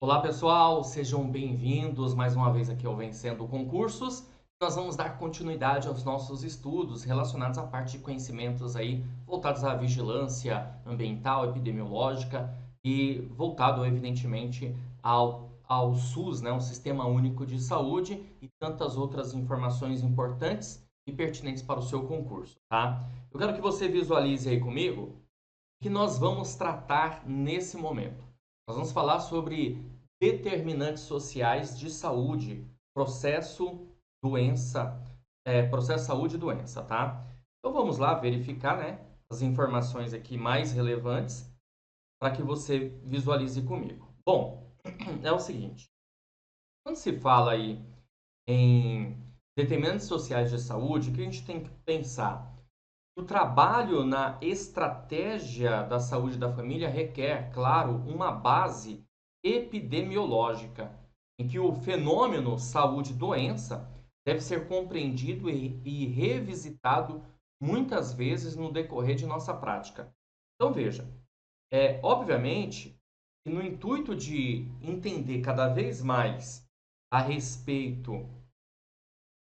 Olá pessoal, sejam bem-vindos mais uma vez aqui ao Vencendo Concursos. Nós vamos dar continuidade aos nossos estudos relacionados à parte de conhecimentos aí voltados à vigilância ambiental, epidemiológica e voltado evidentemente ao SUS, né, o Sistema Único de Saúde e tantas outras informações importantes e pertinentes para o seu concurso, tá? Eu quero que você visualize aí comigo que nós vamos tratar nesse momento. Nós vamos falar sobre determinantes sociais de saúde, processo, doença, processo, saúde e doença, tá? Então vamos lá verificar, né, as informações aqui mais relevantes para que você visualize comigo. Bom, é o seguinte, quando se fala aí em determinantes sociais de saúde, o que a gente tem que pensar? O trabalho na estratégia da saúde da família requer, claro, uma base epidemiológica, em que o fenômeno saúde-doença deve ser compreendido e revisitado muitas vezes no decorrer de nossa prática. Então, veja, obviamente que no intuito de entender cada vez mais a respeito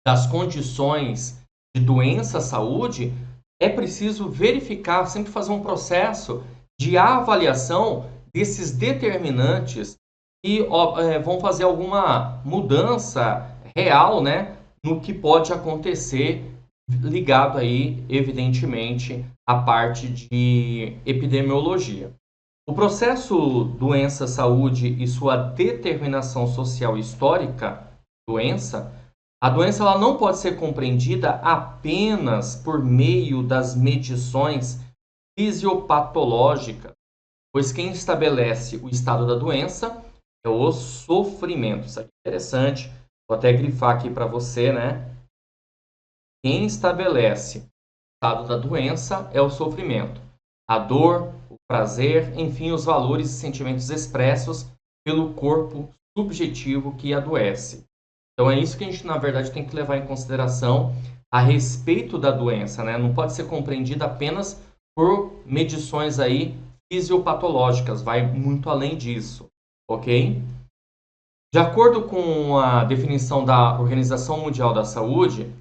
das condições de doença-saúde, é preciso verificar, sempre fazer um processo de avaliação desses determinantes que vão fazer alguma mudança real, né, no que pode acontecer ligado aí, evidentemente, à parte de epidemiologia. O processo doença-saúde e sua determinação social histórica, doença, a doença ela não pode ser compreendida apenas por meio das medições fisiopatológicas, pois quem estabelece o estado da doença é o sofrimento. Isso aqui é interessante, vou até grifar aqui para você, né? Quem estabelece o estado da doença é o sofrimento, a dor, o prazer, enfim, os valores e sentimentos expressos pelo corpo subjetivo que adoece. Então é isso que a gente, na verdade, tem que levar em consideração a respeito da doença, né? Não pode ser compreendida apenas por medições aí fisiopatológicas, vai muito além disso, ok? De acordo com a definição da Organização Mundial da Saúde,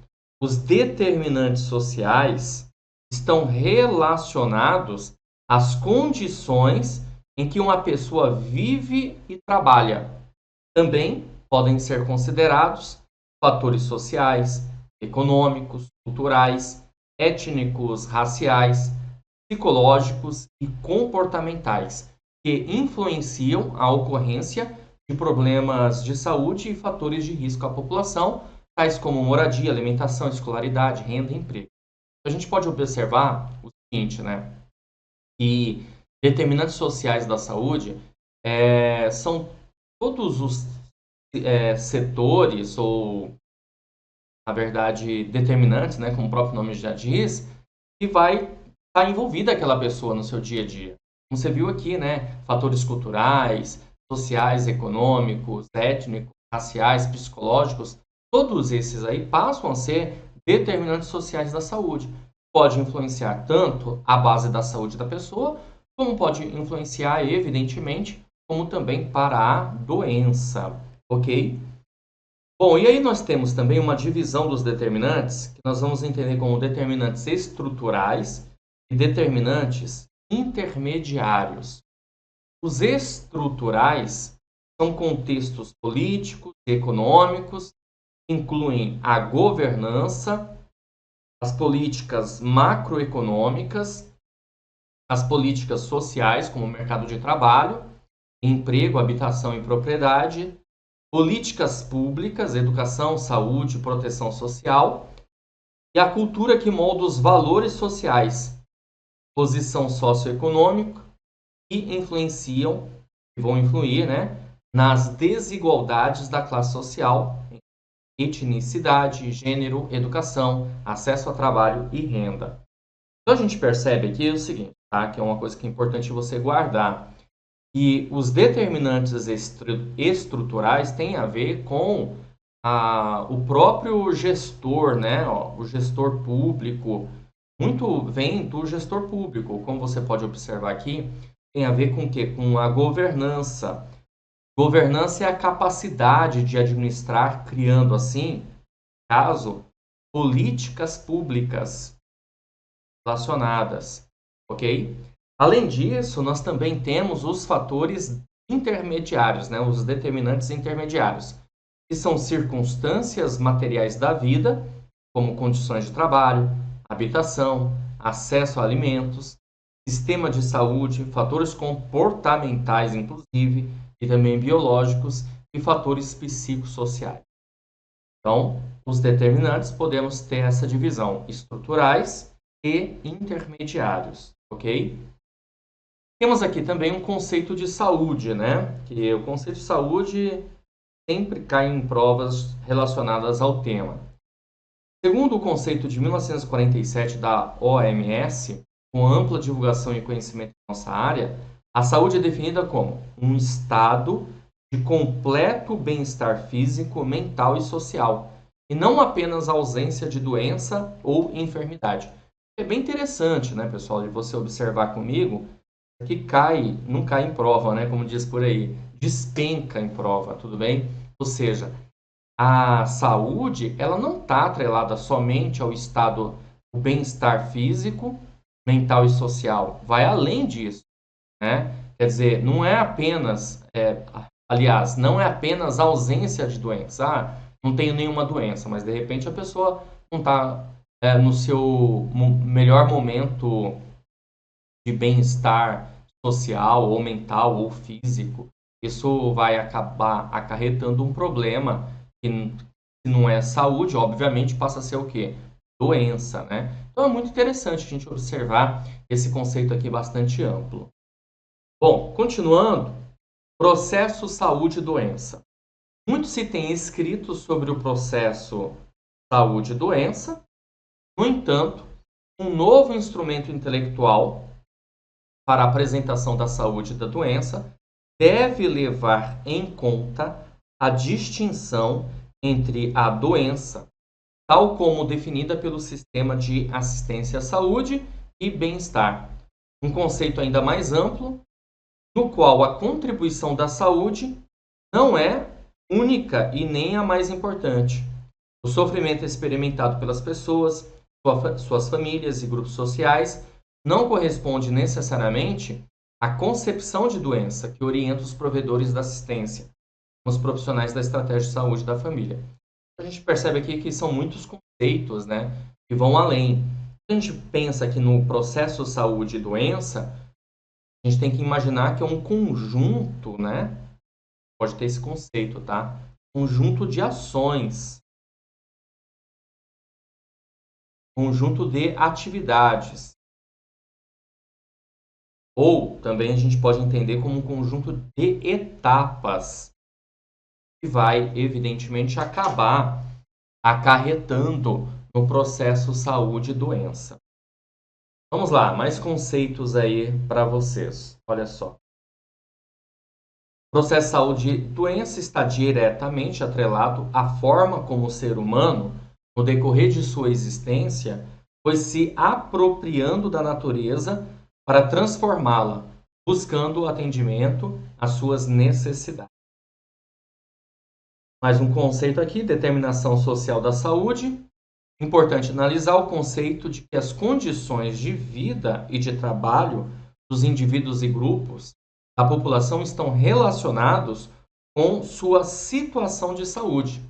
os determinantes sociais estão relacionados às condições em que uma pessoa vive e trabalha. Também podem ser considerados fatores sociais, econômicos, culturais, étnicos, raciais, psicológicos e comportamentais, que influenciam a ocorrência de problemas de saúde e fatores de risco à população, tais como moradia, alimentação, escolaridade, renda e emprego. A gente pode observar o seguinte, né? Que determinantes sociais da saúde são todos os setores ou, na verdade, determinantes, né, como o próprio nome já diz, que vai estar envolvida aquela pessoa no seu dia a dia. Como você viu aqui, né, fatores culturais, sociais, econômicos, étnicos, raciais, psicológicos, todos esses aí passam a ser determinantes sociais da saúde. Pode influenciar tanto a base da saúde da pessoa, como pode influenciar, evidentemente, como também para a doença. Ok? Bom, e aí nós temos também uma divisão dos determinantes, que nós vamos entender como determinantes estruturais e determinantes intermediários. Os estruturais são contextos políticos e econômicos, incluem a governança, as políticas macroeconômicas, as políticas sociais, como o mercado de trabalho, emprego, habitação e propriedade, políticas públicas, educação, saúde, proteção social, e a cultura que molda os valores sociais, posição socioeconômica, que influenciam, e vão influir, né, nas desigualdades da classe social, etnicidade, gênero, educação, acesso a trabalho e renda. Então a gente percebe aqui o seguinte, tá, que é uma coisa que é importante você guardar, e os determinantes estruturais têm a ver com o próprio gestor, né? O gestor público. Muito vem do gestor público, como você pode observar aqui, tem a ver com o quê? Com a governança. Governança é a capacidade de administrar, criando assim, caso, políticas públicas relacionadas, ok? Além disso, nós também temos os fatores intermediários, né? Os determinantes intermediários, que são circunstâncias materiais da vida, como condições de trabalho, habitação, acesso a alimentos, sistema de saúde, fatores comportamentais, inclusive, e também biológicos, e fatores psicossociais. Então, os determinantes podemos ter essa divisão: estruturais e intermediários, ok? Temos aqui também um conceito de saúde, né? Que o conceito de saúde sempre cai em provas relacionadas ao tema. Segundo o conceito de 1947 da OMS, com ampla divulgação e conhecimento em nossa área, a saúde é definida como um estado de completo bem-estar físico, mental e social, e não apenas a ausência de doença ou enfermidade. É bem interessante, né, pessoal, de você observar comigo que não cai em prova, né, como diz por aí, despenca em prova, tudo bem? Ou seja, a saúde, ela não está atrelada somente ao estado do bem-estar físico, mental e social. Vai além disso, né? Quer dizer, não é apenas, aliás, não é apenas a ausência de doença. Ah, não tenho nenhuma doença, mas de repente a pessoa não está no seu melhor momento de bem-estar social, ou mental, ou físico. Isso vai acabar acarretando um problema que, se não é saúde, obviamente passa a ser o quê? Doença, né? Então é muito interessante a gente observar esse conceito aqui bastante amplo. Bom, continuando, processo saúde e doença. Muito se tem escrito sobre o processo saúde e doença. No entanto, um novo instrumento intelectual para a apresentação da saúde e da doença deve levar em conta a distinção entre a doença, tal como definida pelo sistema de assistência à saúde e bem-estar, um conceito ainda mais amplo, no qual a contribuição da saúde não é única e nem a mais importante. O sofrimento experimentado pelas pessoas, suas famílias e grupos sociais não corresponde necessariamente à concepção de doença que orienta os provedores da assistência, os profissionais da estratégia de saúde da família. A gente percebe aqui que são muitos conceitos, né, que vão além. Quando a gente pensa aqui no processo saúde e doença, a gente tem que imaginar que é um conjunto, né? Pode ter esse conceito, tá? Conjunto de ações, conjunto de atividades. Ou também a gente pode entender como um conjunto de etapas que vai, evidentemente, acabar acarretando no processo saúde e doença. Vamos lá, mais conceitos aí para vocês. Olha só. O processo saúde e doença está diretamente atrelado à forma como o ser humano, no decorrer de sua existência, foi se apropriando da natureza para transformá-la, buscando o atendimento às suas necessidades. Mais um conceito aqui, determinação social da saúde. Importante analisar o conceito de que as condições de vida e de trabalho dos indivíduos e grupos da população estão relacionados com sua situação de saúde.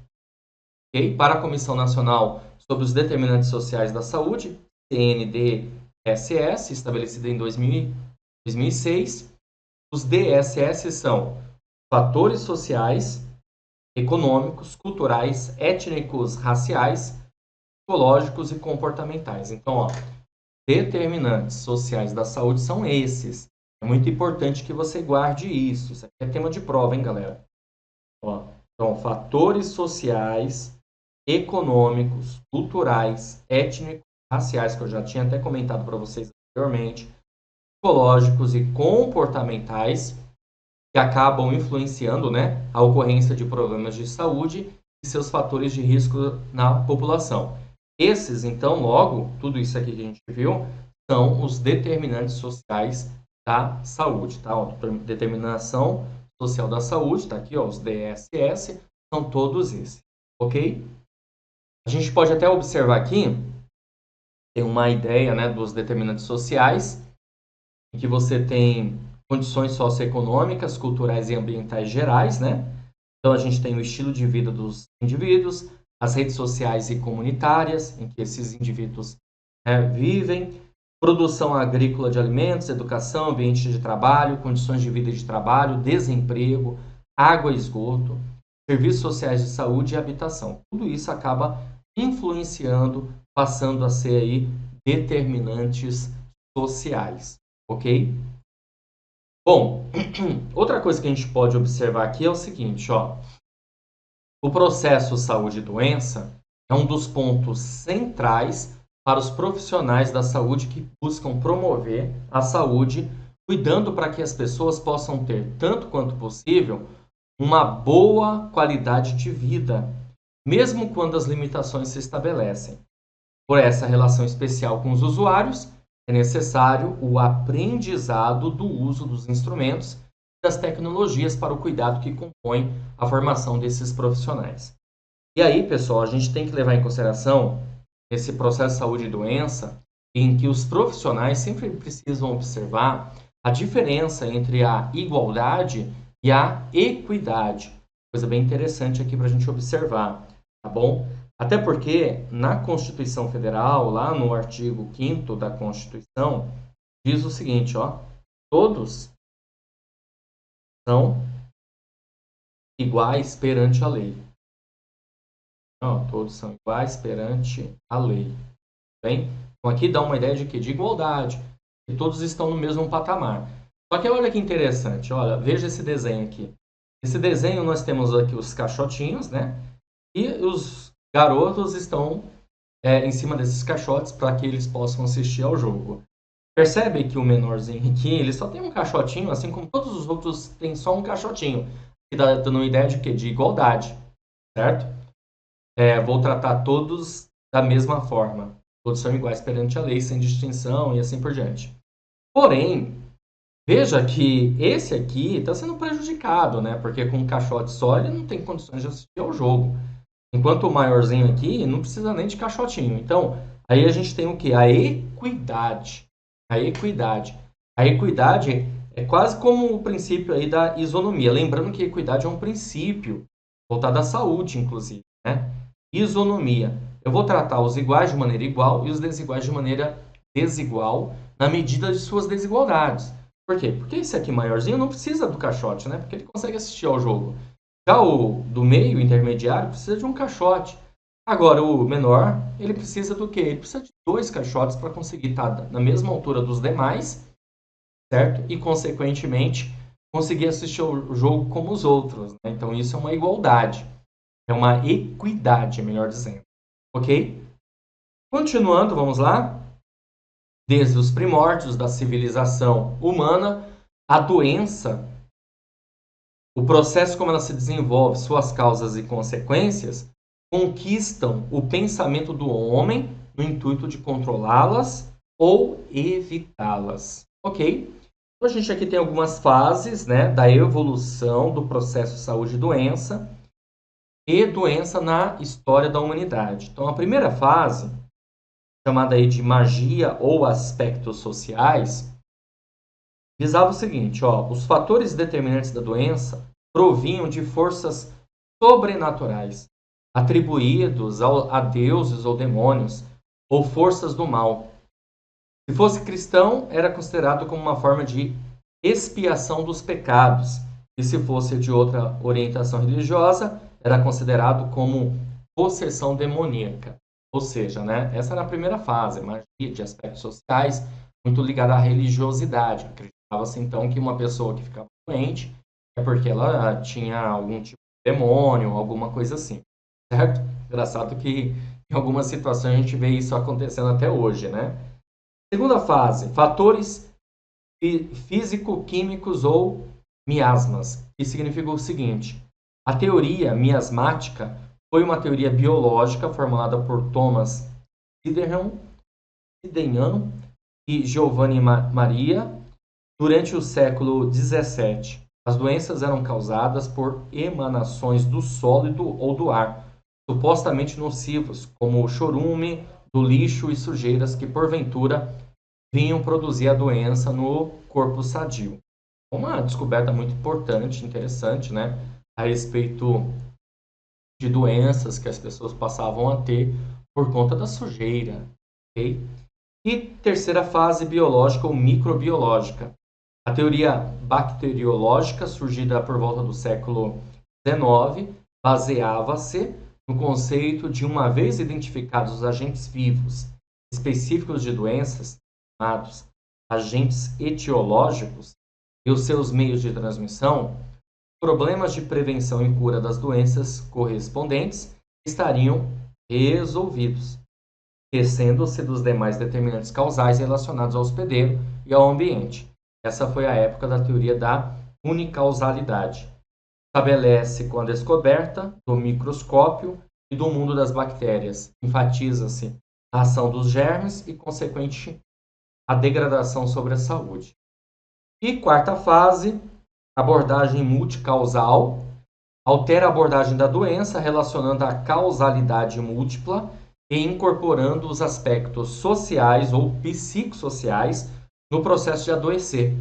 Okay? Para a Comissão Nacional sobre os Determinantes Sociais da Saúde, CNDSS, estabelecida em 2006, os DSS são fatores sociais, econômicos, culturais, étnicos, raciais, psicológicos e comportamentais. Então, ó, determinantes sociais da saúde são esses. É muito importante que você guarde isso. Isso aqui é tema de prova, hein, galera? Ó, então, fatores sociais, econômicos, culturais, étnicos, raciais, que eu já tinha até comentado para vocês anteriormente, psicológicos e comportamentais, que acabam influenciando, né, a ocorrência de problemas de saúde e seus fatores de risco na população. Esses, então, logo, tudo isso aqui que a gente viu, são os determinantes sociais da saúde, tá? Determinação social da saúde, está aqui, ó, os DSS, são todos esses, ok? A gente pode até observar aqui, tem uma ideia, né, dos determinantes sociais, em que você tem condições socioeconômicas, culturais e ambientais gerais, né? Então, a gente tem o estilo de vida dos indivíduos, as redes sociais e comunitárias, em que esses indivíduos vivem, produção agrícola de alimentos, educação, ambiente de trabalho, condições de vida e de trabalho, desemprego, água e esgoto, serviços sociais de saúde e habitação. Tudo isso acaba influenciando, passando a ser aí determinantes sociais, ok? Bom, outra coisa que a gente pode observar aqui é o seguinte, ó. O processo saúde e doença é um dos pontos centrais para os profissionais da saúde que buscam promover a saúde, cuidando para que as pessoas possam ter, tanto quanto possível, uma boa qualidade de vida, mesmo quando as limitações se estabelecem. Por essa relação especial com os usuários, é necessário o aprendizado do uso dos instrumentos e das tecnologias para o cuidado que compõe a formação desses profissionais. E aí, pessoal, a gente tem que levar em consideração esse processo de saúde e doença, em que os profissionais sempre precisam observar a diferença entre a igualdade e a equidade. Coisa bem interessante aqui para a gente observar, tá bom? Até porque na Constituição Federal, lá no artigo 5º da Constituição, diz o seguinte, ó, todos são iguais perante a lei. Não, todos são iguais perante a lei. Bem? Então aqui dá uma ideia de quê? De igualdade, que todos estão no mesmo patamar. Só que olha que interessante, olha, veja esse desenho aqui. Esse desenho nós temos aqui os caixotinhos, né? E os garotos estão em cima desses caixotes para que eles possam assistir ao jogo. Percebe que o menorzinho aqui, ele só tem um caixotinho, assim como todos os outros têm só um caixotinho. Que dá dando uma ideia de quê? De igualdade, certo? Vou tratar todos da mesma forma. Todos são iguais perante a lei, sem distinção e assim por diante. Porém, veja que esse aqui está sendo prejudicado, né? Porque com um caixote só ele não tem condições de assistir ao jogo. Enquanto o maiorzinho aqui não precisa nem de caixotinho. Então, aí a gente tem o quê? A equidade. A equidade. A equidade é quase como o princípio aí da isonomia. Lembrando que a equidade é um princípio voltado à saúde, inclusive, né? Isonomia. Eu vou tratar os iguais de maneira igual e os desiguais de maneira desigual na medida de suas desigualdades. Por quê? Porque esse aqui maiorzinho não precisa do caixote, né? Porque ele consegue assistir ao jogo. Já o do meio, intermediário, precisa de um caixote. Agora, o menor, ele precisa do quê? Ele precisa de 2 caixotes para conseguir estar na mesma altura dos demais, certo? E, consequentemente, conseguir assistir o jogo como os outros, né? Então, isso é uma igualdade. É uma equidade, melhor dizendo. Ok? Continuando, vamos lá. Desde os primórdios da civilização humana, a doença, o processo como ela se desenvolve, suas causas e consequências, conquistam o pensamento do homem no intuito de controlá-las ou evitá-las. Ok? Então, a gente aqui tem algumas fases, né, da evolução do processo saúde e doença na história da humanidade. Então, a primeira fase, chamada aí de magia ou aspectos sociais, visava o seguinte, ó, os fatores determinantes da doença provinham de forças sobrenaturais, atribuídos a deuses ou demônios, ou forças do mal. Se fosse cristão, era considerado como uma forma de expiação dos pecados, e se fosse de outra orientação religiosa, era considerado como possessão demoníaca. Ou seja, né, essa era a primeira fase, magia de aspectos sociais, muito ligada à religiosidade. Acreditava-se então que uma pessoa que ficava doente é porque ela tinha algum tipo de demônio, alguma coisa assim, certo? Engraçado que em algumas situações a gente vê isso acontecendo até hoje, né? Segunda fase, fatores físico-químicos ou miasmas, que significa o seguinte: a teoria miasmática foi uma teoria biológica formulada por Thomas Zedenion e Giovanni Maria durante o século XVII, As doenças eram causadas por emanações do solo ou do ar, supostamente nocivos, como o chorume do lixo e sujeiras que, porventura, vinham produzir a doença no corpo sadio. Uma descoberta muito importante, interessante, né? A respeito de doenças que as pessoas passavam a ter por conta da sujeira. Okay? E terceira fase biológica ou microbiológica. A teoria bacteriológica, surgida por volta do século XIX, baseava-se no conceito de, uma vez identificados os agentes vivos específicos de doenças, chamados agentes etiológicos, e os seus meios de transmissão, problemas de prevenção e cura das doenças correspondentes estariam resolvidos, esquecendo-se dos demais determinantes causais relacionados ao hospedeiro e ao ambiente. Essa foi a época da teoria da unicausalidade. Estabelece com a descoberta do microscópio e do mundo das bactérias. Enfatiza-se a ação dos germes e, consequente, a degradação sobre a saúde. E quarta fase, abordagem multicausal, altera a abordagem da doença, relacionando a causalidade múltipla e incorporando os aspectos sociais ou psicossociais no processo de adoecer,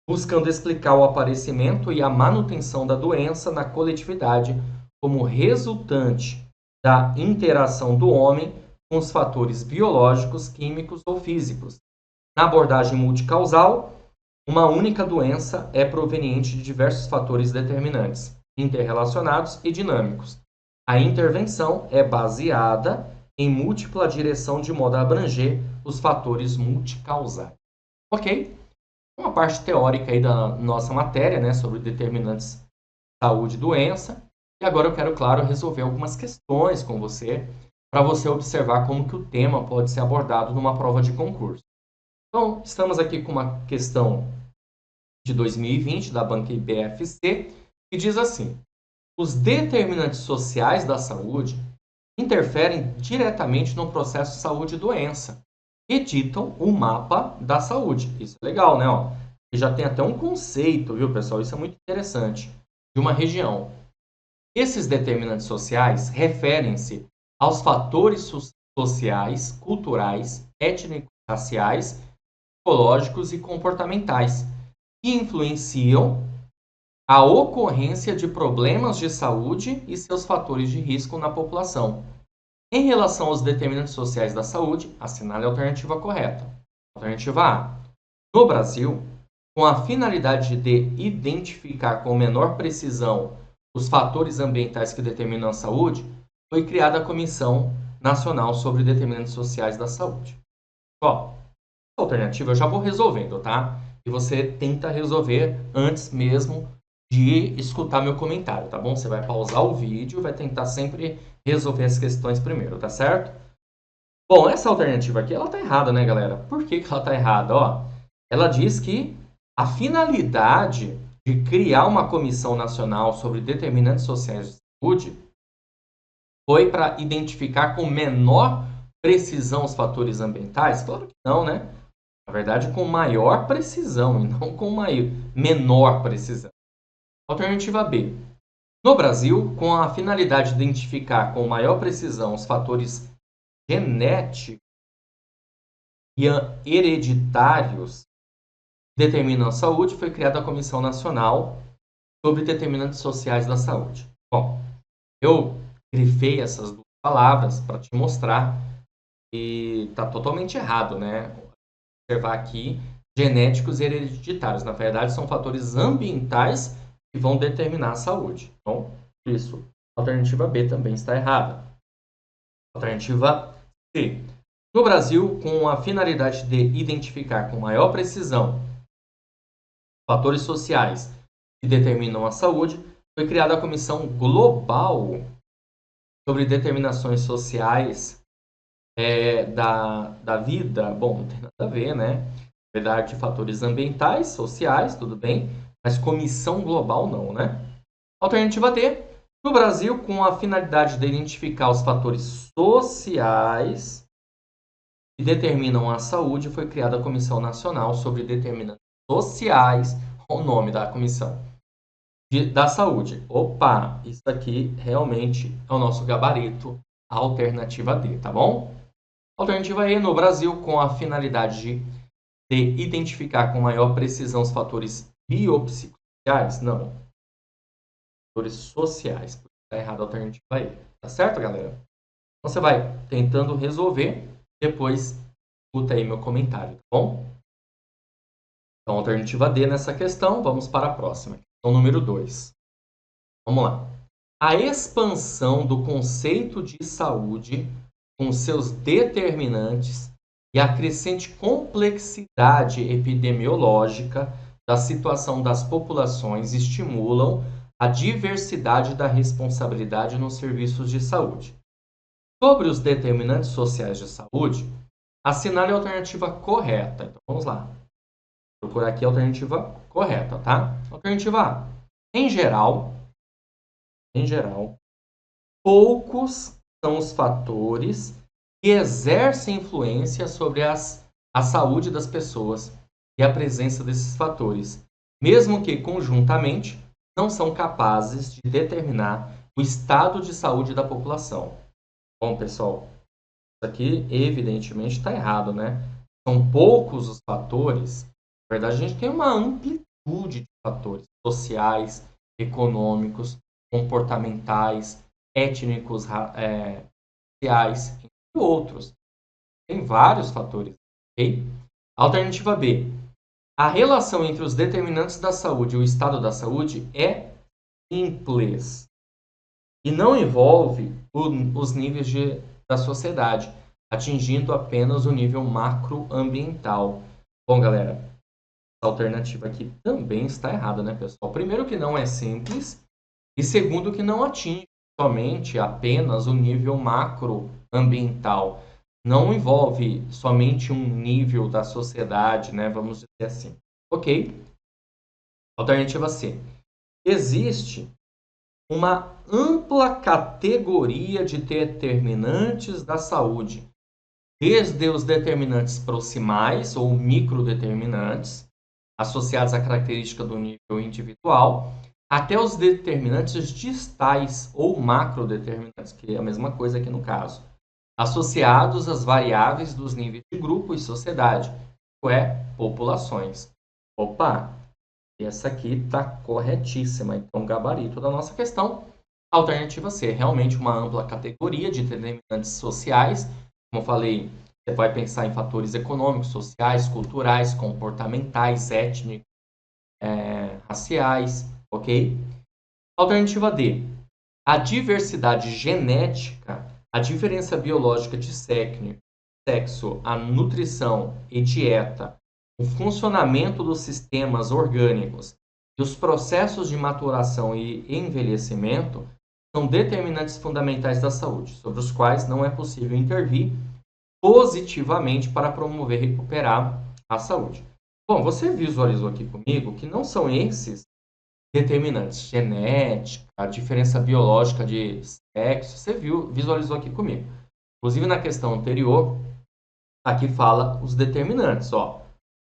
buscando explicar o aparecimento e a manutenção da doença na coletividade como resultante da interação do homem com os fatores biológicos, químicos ou físicos. Na abordagem multicausal, uma única doença é proveniente de diversos fatores determinantes, interrelacionados e dinâmicos. A intervenção é baseada em múltipla direção de modo a abranger os fatores multicausais. Ok? Uma parte teórica aí da nossa matéria, né, sobre determinantes de saúde e doença. E agora eu quero, claro, resolver algumas questões com você, para você observar como que o tema pode ser abordado numa prova de concurso. Então, estamos aqui com uma questão de 2020 da banca IBFC, que diz assim: os determinantes sociais da saúde interferem diretamente no processo de saúde e doença e ditam o mapa da saúde. Isso é legal, né? Ó, e já tem até um conceito, viu, pessoal? Isso é muito interessante, de uma região. Esses determinantes sociais referem-se aos fatores sociais, culturais, étnico-raciais, psicológicos e comportamentais que influenciam a ocorrência de problemas de saúde e seus fatores de risco na população. Em relação aos determinantes sociais da saúde, assinale a alternativa correta. Alternativa A. No Brasil, com a finalidade de identificar com menor precisão os fatores ambientais que determinam a saúde, foi criada a Comissão Nacional sobre Determinantes Sociais da Saúde. Ó, a alternativa eu já vou resolvendo, tá? E você tenta resolver antes mesmo de escutar meu comentário, tá bom? Você vai pausar o vídeo e vai tentar sempre resolver as questões primeiro, tá certo? Bom, essa alternativa aqui, ela tá errada, né, galera? Por que ela tá errada? Ó, ela diz que a finalidade de criar uma comissão nacional sobre determinantes sociais de saúde foi para identificar com menor precisão os fatores ambientais? Claro que não, né? Na verdade, com maior precisão e não com menor precisão. Alternativa B. No Brasil, com a finalidade de identificar com maior precisão os fatores genéticos e hereditários que determinam a saúde, foi criada a Comissão Nacional sobre Determinantes Sociais da Saúde. Bom, eu grifei essas duas palavras para te mostrar que está totalmente errado, né? Observar aqui genéticos e hereditários. Na verdade, são fatores ambientais que vão determinar a saúde. Então, isso. A alternativa B também está errada. Alternativa C. No Brasil, com a finalidade de identificar com maior precisão fatores sociais que determinam a saúde, foi criada a Comissão Global sobre Determinações Sociais da vida. Bom, não tem nada a ver, né? Na verdade, fatores ambientais, sociais, tudo bem, mas comissão global não, né? Alternativa D. No Brasil, com a finalidade de identificar os fatores sociais que determinam a saúde, foi criada a Comissão Nacional sobre Determinantes Sociais. Olha o nome da comissão. da saúde. Opa, isso aqui realmente é o nosso gabarito, a alternativa D, tá bom? Alternativa E, no Brasil, com a finalidade de identificar com maior precisão os fatores biopsicossociais? Não, fatores sociais. Está errado a alternativa E. Tá certo, galera? Então você vai tentando resolver, depois escuta aí meu comentário, tá bom? Então, alternativa D nessa questão, vamos para a próxima. Questão número 2. Vamos lá. A expansão do conceito de saúde com seus determinantes e a crescente complexidade epidemiológica da situação das populações estimulam a diversidade da responsabilidade nos serviços de saúde. Sobre os determinantes sociais de saúde, assinale a alternativa correta. Então, vamos lá. Vou procurar aqui a alternativa correta, tá? Alternativa A. Em geral, poucos são os fatores que exercem influência sobre a saúde das pessoas e a presença desses fatores, mesmo que conjuntamente não são capazes de determinar o estado de saúde da população. Bom, pessoal, isso aqui evidentemente está errado, né? São poucos os fatores. Na verdade, a gente tem uma amplitude de fatores sociais, econômicos, comportamentais, étnicos, raciais, entre outros. Tem vários fatores, ok? Alternativa B. A relação entre os determinantes da saúde e o estado da saúde é simples e não envolve os níveis da sociedade, atingindo apenas o nível macroambiental. Bom, galera, essa alternativa aqui também está errada, né, pessoal? Primeiro que não é simples e segundo que não atinge somente apenas o nível macroambiental. Não envolve somente um nível da sociedade, né? Vamos dizer assim. Ok? Alternativa C. Existe uma ampla categoria de determinantes da saúde, desde os determinantes proximais ou microdeterminantes, associados à característica do nível individual, até os determinantes distais ou macrodeterminantes, que é a mesma coisa aqui no caso, associados às variáveis dos níveis de grupo e sociedade, isto é, populações. Opa, essa aqui está corretíssima. Então, gabarito da nossa questão, alternativa C, realmente uma ampla categoria de determinantes sociais. Como eu falei, você vai pensar em fatores econômicos, sociais, culturais, comportamentais, étnicos, raciais, ok? Alternativa D, a diversidade genética, a diferença biológica de sexo, a nutrição e dieta, o funcionamento dos sistemas orgânicos e os processos de maturação e envelhecimento são determinantes fundamentais da saúde, sobre os quais não é possível intervir positivamente para promover e recuperar a saúde. Bom, você visualizou aqui comigo que não são esses determinantes, genética, a diferença biológica de sexo, você visualizou aqui comigo. Inclusive na questão anterior, aqui fala os determinantes, ó.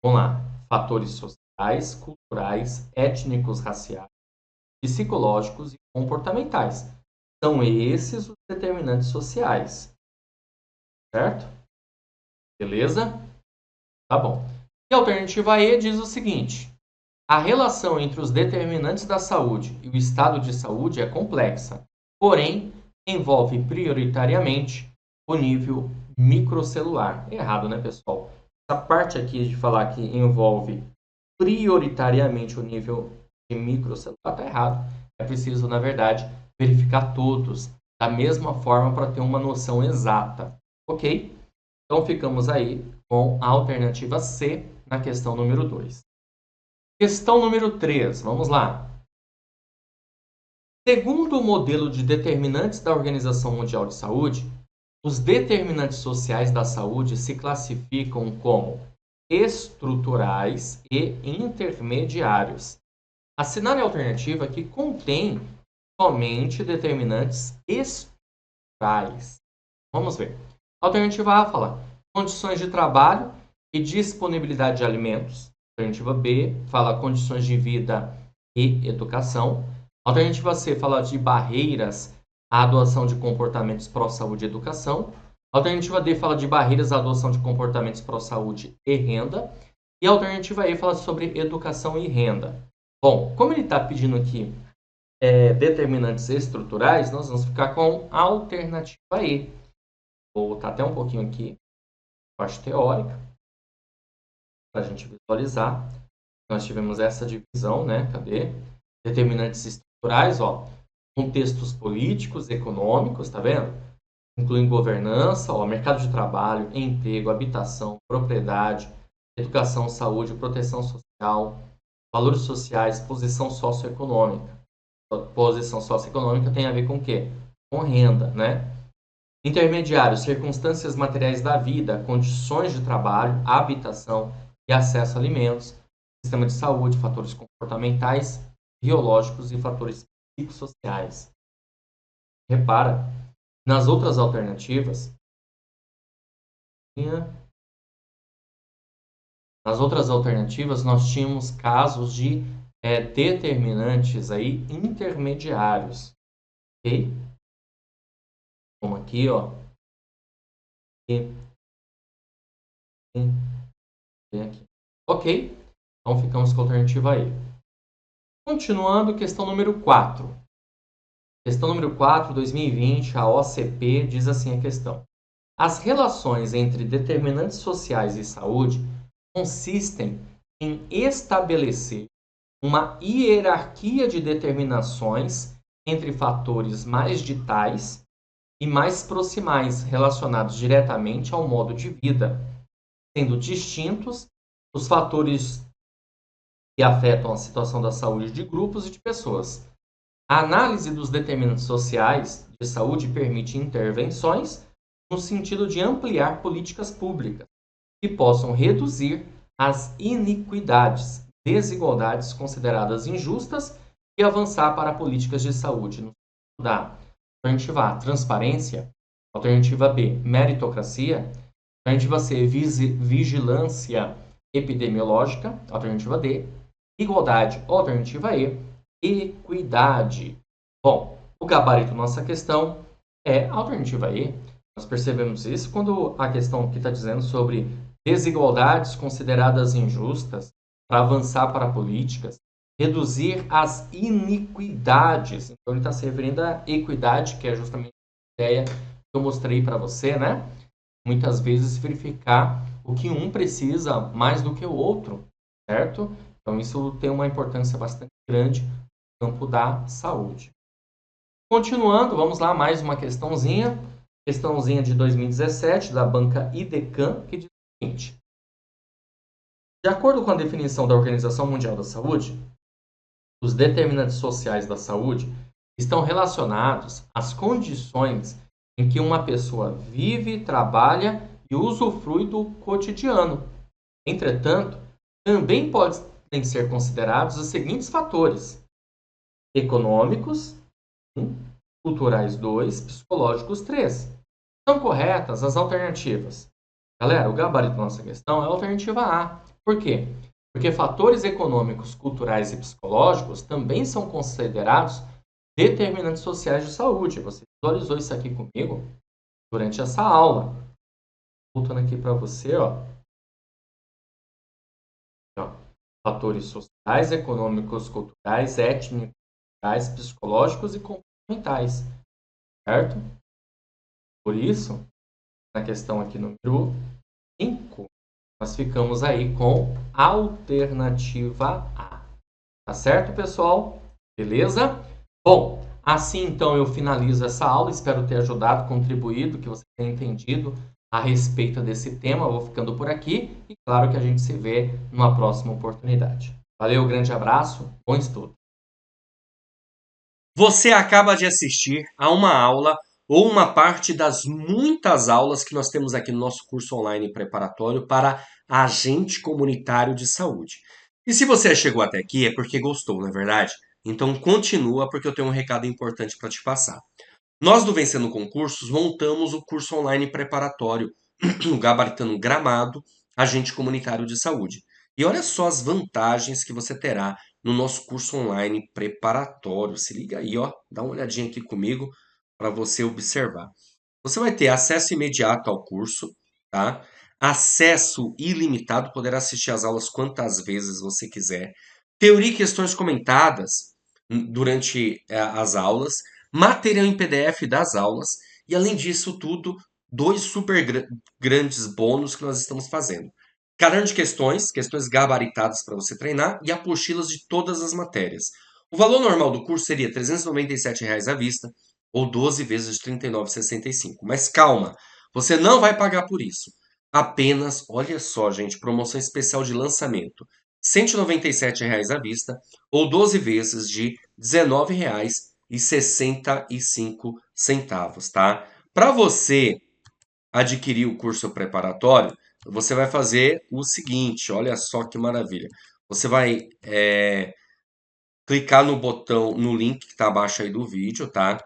Vamos lá, fatores sociais, culturais, étnicos, raciais, psicológicos e comportamentais. São esses os determinantes sociais. Certo? Beleza? Tá bom. E a alternativa E diz o seguinte: a relação entre os determinantes da saúde e o estado de saúde é complexa, porém envolve prioritariamente o nível microcelular. Errado, né, pessoal? Essa parte aqui de falar que envolve prioritariamente o nível de microcelular está errado. É preciso, na verdade, verificar todos da mesma forma para ter uma noção exata. Ok? Então ficamos aí com a alternativa C na questão número 2. Questão número 3, vamos lá. Segundo o modelo de determinantes da Organização Mundial de Saúde, os determinantes sociais da saúde se classificam como estruturais e intermediários. Assinale a alternativa que contém somente determinantes estruturais. Vamos ver. A alternativa A fala condições de trabalho e disponibilidade de alimentos. A alternativa B fala condições de vida e educação. Alternativa C fala de barreiras à adoção de comportamentos pró-saúde e educação. Alternativa D fala de barreiras à adoção de comportamentos pró-saúde e renda. E a alternativa E fala sobre educação e renda. Bom, como ele está pedindo aqui determinantes estruturais, nós vamos ficar com a alternativa E. Vou voltar até um pouquinho aqui, parte teórica, para a gente visualizar. Nós tivemos essa divisão, né? Cadê? Determinantes estruturais, ó. Contextos políticos, econômicos, tá vendo? Incluem governança, ó, mercado de trabalho, emprego, habitação, propriedade, educação, saúde, proteção social, valores sociais, posição socioeconômica. Posição socioeconômica tem a ver com o quê? Com renda, né? Intermediários, circunstâncias materiais da vida, condições de trabalho, habitação e acesso a alimentos, sistema de saúde, fatores comportamentais, biológicos e fatores psicossociais. Repara, nas outras alternativas, nós tínhamos casos de determinantes aí intermediários, ok? Como aqui, ó. Aqui. Ok? Então ficamos com a alternativa E. Continuando, questão número 4. Questão número 4, 2020, a OCP, diz assim a questão. As relações entre determinantes sociais e saúde consistem em estabelecer uma hierarquia de determinações entre fatores mais ditais e mais proximais relacionados diretamente ao modo de vida, sendo distintos os fatores que afetam a situação da saúde de grupos e de pessoas. A análise dos determinantes sociais de saúde permite intervenções no sentido de ampliar políticas públicas que possam reduzir as iniquidades, desigualdades consideradas injustas e avançar para políticas de saúde no sentido da alternativa A, transparência, alternativa B, meritocracia, alternativa C, vigilância epidemiológica, alternativa D, igualdade, alternativa E, equidade. Bom, o gabarito da nossa questão é a alternativa E. Nós percebemos isso quando a questão aqui está dizendo sobre desigualdades consideradas injustas para avançar para políticas, reduzir as iniquidades. Então, ele está se referindo à equidade, que é justamente a ideia que eu mostrei para você, né? Muitas vezes verificar o que um precisa mais do que o outro, certo? Então, isso tem uma importância bastante grande no campo da saúde. Continuando, vamos lá, mais uma questãozinha. Questãozinha de 2017, da banca IDECAM, que diz o seguinte. De acordo com a definição da Organização Mundial da Saúde, os determinantes sociais da saúde estão relacionados às condições em que uma pessoa vive, trabalha e usufrui do cotidiano. Entretanto, também podem ser considerados os seguintes fatores: econômicos, 1, culturais, 2, psicológicos, 3. São corretas as alternativas. Galera, o gabarito da nossa questão é a alternativa A. Por quê? Porque fatores econômicos, culturais e psicológicos também são considerados determinantes sociais de saúde. Você visualizou isso aqui comigo durante essa aula. Voltando aqui para você, ó. Fatores sociais, econômicos, culturais, étnicos, psicológicos e comportamentais. Certo? Por isso, na questão aqui número 5, nós ficamos aí com a alternativa A. Tá certo, pessoal? Beleza? Bom, assim então eu finalizo essa aula. Espero ter ajudado, contribuído, que você tenha entendido a respeito desse tema. Eu vou ficando por aqui e claro que a gente se vê numa próxima oportunidade. Valeu, grande abraço, bom estudo. Você acaba de assistir a uma aula ou uma parte das muitas aulas que nós temos aqui no nosso curso online preparatório para agente comunitário de saúde. E se você chegou até aqui é porque gostou, não é verdade? Então continua porque eu tenho um recado importante para te passar. Nós do Vencendo Concursos montamos o curso online preparatório, o Gabaritano Gramado, agente comunitário de saúde. E olha só as vantagens que você terá no nosso curso online preparatório. Se liga aí, ó, dá uma olhadinha aqui comigo para você observar. Você vai ter acesso imediato ao curso, tá? Acesso ilimitado, poderá assistir às aulas quantas vezes você quiser. Teoria e questões comentadas durante as aulas, material em PDF das aulas e além disso tudo, dois super grandes bônus que nós estamos fazendo. Caderno de questões, questões gabaritadas para você treinar e apostilas de todas as matérias. O valor normal do curso seria R$ 397 à vista ou 12 vezes de R$ 39,65. Mas calma, você não vai pagar por isso. Apenas, olha só, gente, promoção especial de lançamento. R$ 197 à vista ou 12 vezes de R$ 19,65, tá? Para você adquirir o curso preparatório, você vai fazer o seguinte, olha só que maravilha. Você vai clicar no botão, no link que está abaixo aí do vídeo, tá?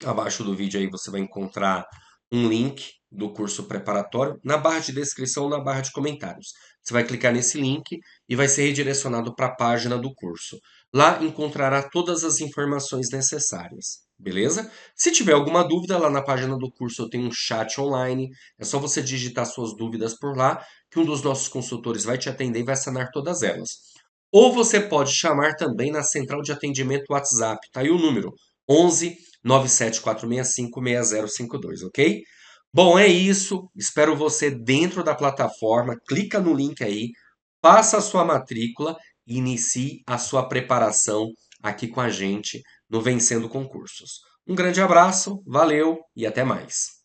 Abaixo do vídeo aí você vai encontrar um link do curso preparatório na barra de descrição ou na barra de comentários. Você vai clicar nesse link e vai ser redirecionado para a página do curso. Lá encontrará todas as informações necessárias, beleza? Se tiver alguma dúvida, lá na página do curso eu tenho um chat online. É só você digitar suas dúvidas por lá, que um dos nossos consultores vai te atender e vai sanar todas elas. Ou você pode chamar também na central de atendimento WhatsApp, tá aí o número 11 97465 6052, ok? Bom, é isso. Espero você dentro da plataforma. Clica no link aí, faça a sua matrícula e inicie a sua preparação aqui com a gente no Vencendo Concursos. Um grande abraço, valeu e até mais.